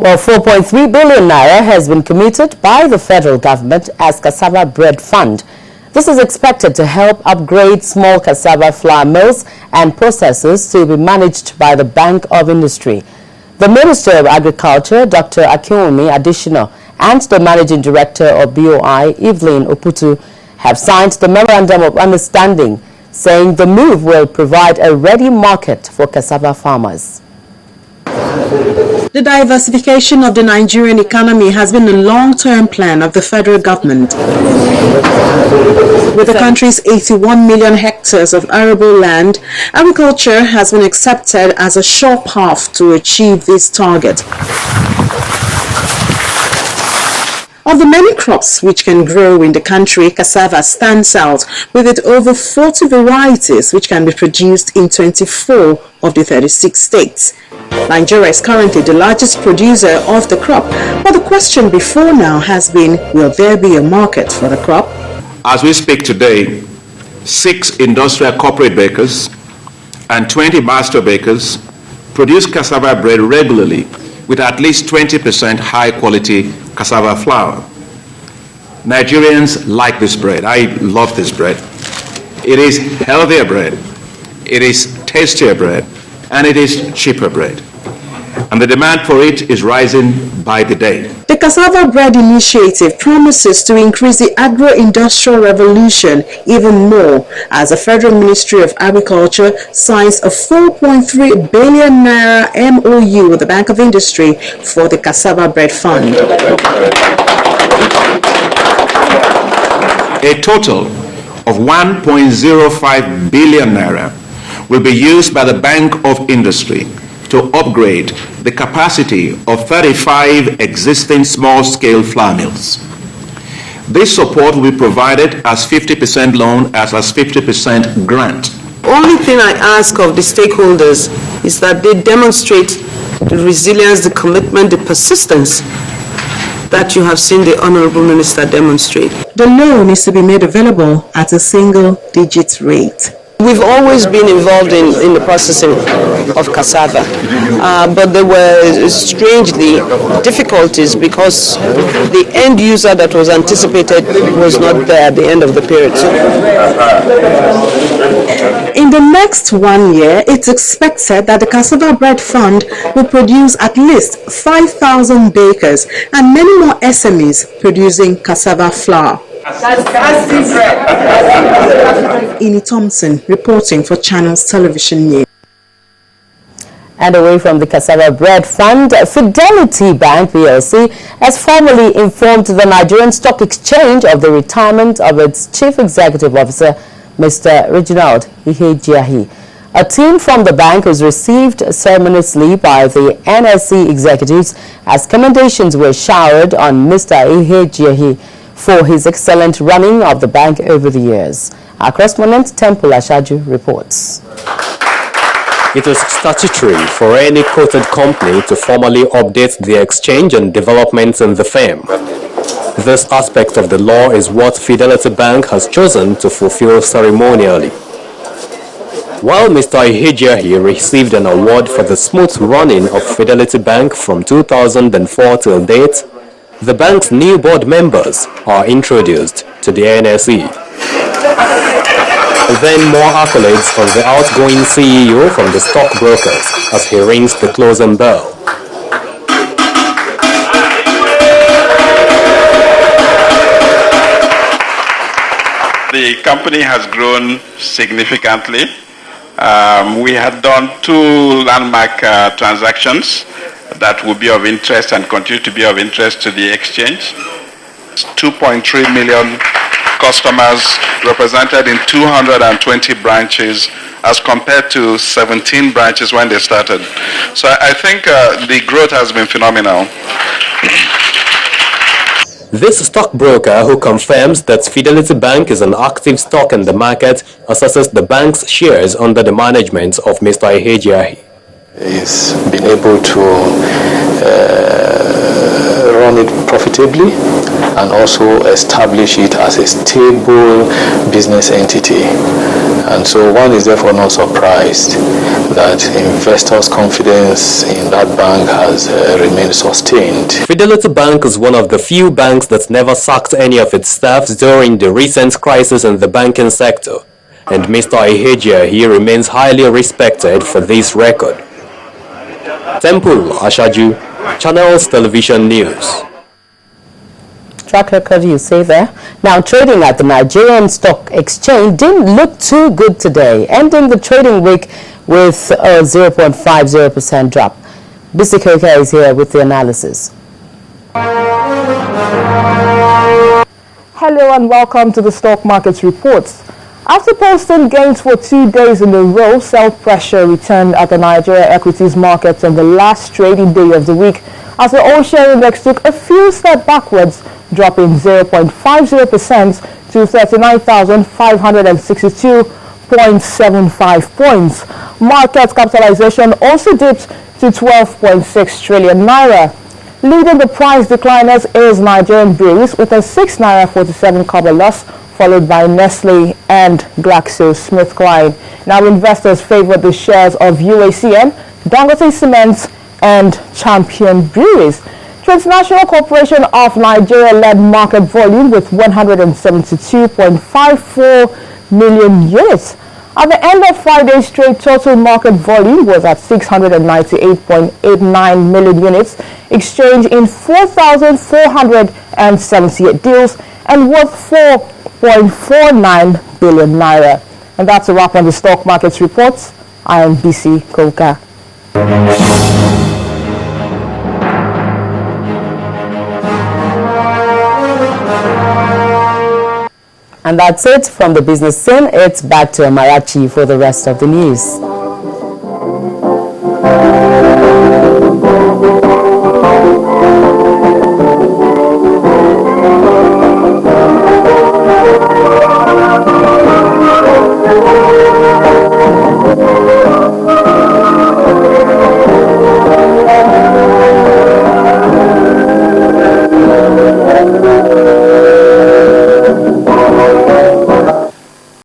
Well, 4.3 billion naira has been committed by the federal government as Cassava Bread Fund. This is expected to help upgrade small cassava flour mills and processors to be managed by the Bank of Industry. The Minister of Agriculture, Dr. Akinwumi Adesina, and the Managing Director of BOI, Evelyn Oputu, have signed the Memorandum of Understanding, saying the move will provide a ready market for cassava farmers. The diversification of the Nigerian economy has been a long-term plan of the federal government. With the country's 81 million hectares of arable land, agriculture has been accepted as a sure path to achieve this target. Of the many crops which can grow in the country, cassava stands out with it over 40 varieties which can be produced in 24 of the 36 states. Nigeria is currently the largest producer of the crop, but the question before now has been, will there be a market for the crop? As we speak today, 6 industrial corporate bakers and 20 master bakers produce cassava bread regularly with at least 20% high-quality cassava flour. Nigerians like this bread. I love this bread. It is healthier bread, it is tastier bread, and it is cheaper bread. And the demand for it is rising by the day. The Cassava Bread Initiative promises to increase the agro-industrial revolution even more as the Federal Ministry of Agriculture signs a 4.3 billion naira MOU with the Bank of Industry for the Cassava Bread Fund. A total of 1.05 billion naira will be used by the Bank of Industry to upgrade the capacity of 35 existing small-scale flour mills. This support will be provided as 50% loan as 50% grant. Only thing I ask of the stakeholders is that they demonstrate the resilience, the commitment, the persistence that you have seen the Honorable Minister demonstrate. The loan is to be made available at a single-digit rate. We've always been involved in the processing of cassava, but there were strangely difficulties because the end user that was anticipated was not there at the end of the period. In the next 1 year, it's expected that the Cassava Bread Fund will produce at least 5,000 bakers and many more SMEs producing cassava flour. Ini Thompson reporting for Channels Television News. And away from the Cassava Bread Fund, Fidelity Bank PLC has formally informed the Nigerian Stock Exchange of the retirement of its Chief Executive Officer, Mr. Reginald Ihejiahi. A team from the bank was received ceremoniously by the NSE executives as commendations were showered on Mr. Ihejiahi for his excellent running of the bank over the years. Our correspondent Temple Ashaju reports. It is statutory for any quoted company to formally update the exchange on developments in the firm. This aspect of the law is what Fidelity Bank has chosen to fulfill ceremonially. While Mr. Ihejiahi received an award for the smooth running of Fidelity Bank from 2004 till date, the bank's new board members are introduced to the NSE. Then more accolades from the outgoing CEO from the stockbrokers as he rings the closing bell. The company has grown significantly. We had done 2 landmark transactions that will be of interest and continue to be of interest to the exchange. 2.3 million customers represented in 220 branches as compared to 17 branches when they started. So I think the growth has been phenomenal. This stockbroker, who confirms that Fidelity Bank is an active stock in the market, assesses the bank's shares under the management of Mr. Ihejiahi. He's been able to run it profitably and also establish it as a stable business entity. And so one is therefore not surprised that investors' confidence in that bank has remained sustained. Fidelity Bank is one of the few banks that never sacked any of its staff during the recent crisis in the banking sector. And Mr. Ihejia here remains highly respected for this record. Temple Ashaju, Channels Television News. Track record, you say there. Now, trading at the Nigerian Stock Exchange didn't look too good today, ending the trading week with a 0.50% drop. Bisi Koka is here with the analysis. Hello and welcome to the Stock Markets Reports. After posting gains for 2 days in a row, sell pressure returned at the Nigeria equities markets on the last trading day of the week as the all-share index took a few steps backwards, dropping 0.50% to 39,562.75 points. Market capitalization also dipped to 12.6 trillion naira. Leading the price decliners is Nigerian Breweries with a 6 naira 47 kobo loss, followed by Nestle and GlaxoSmithKline. Now, investors favored the shares of UACN, Dangote Cement, and Champion Breweries. Transnational Corporation of Nigeria led market volume with 172.54 million units. At the end of Friday's trade, total market volume was at 698.89 million units, exchanged in 4,478 deals and worth 4.49 billion naira. And that's a wrap on the stock markets reports. I am Bisi Koka. And that's it from the business scene. It's back to Amarachi for the rest of the news.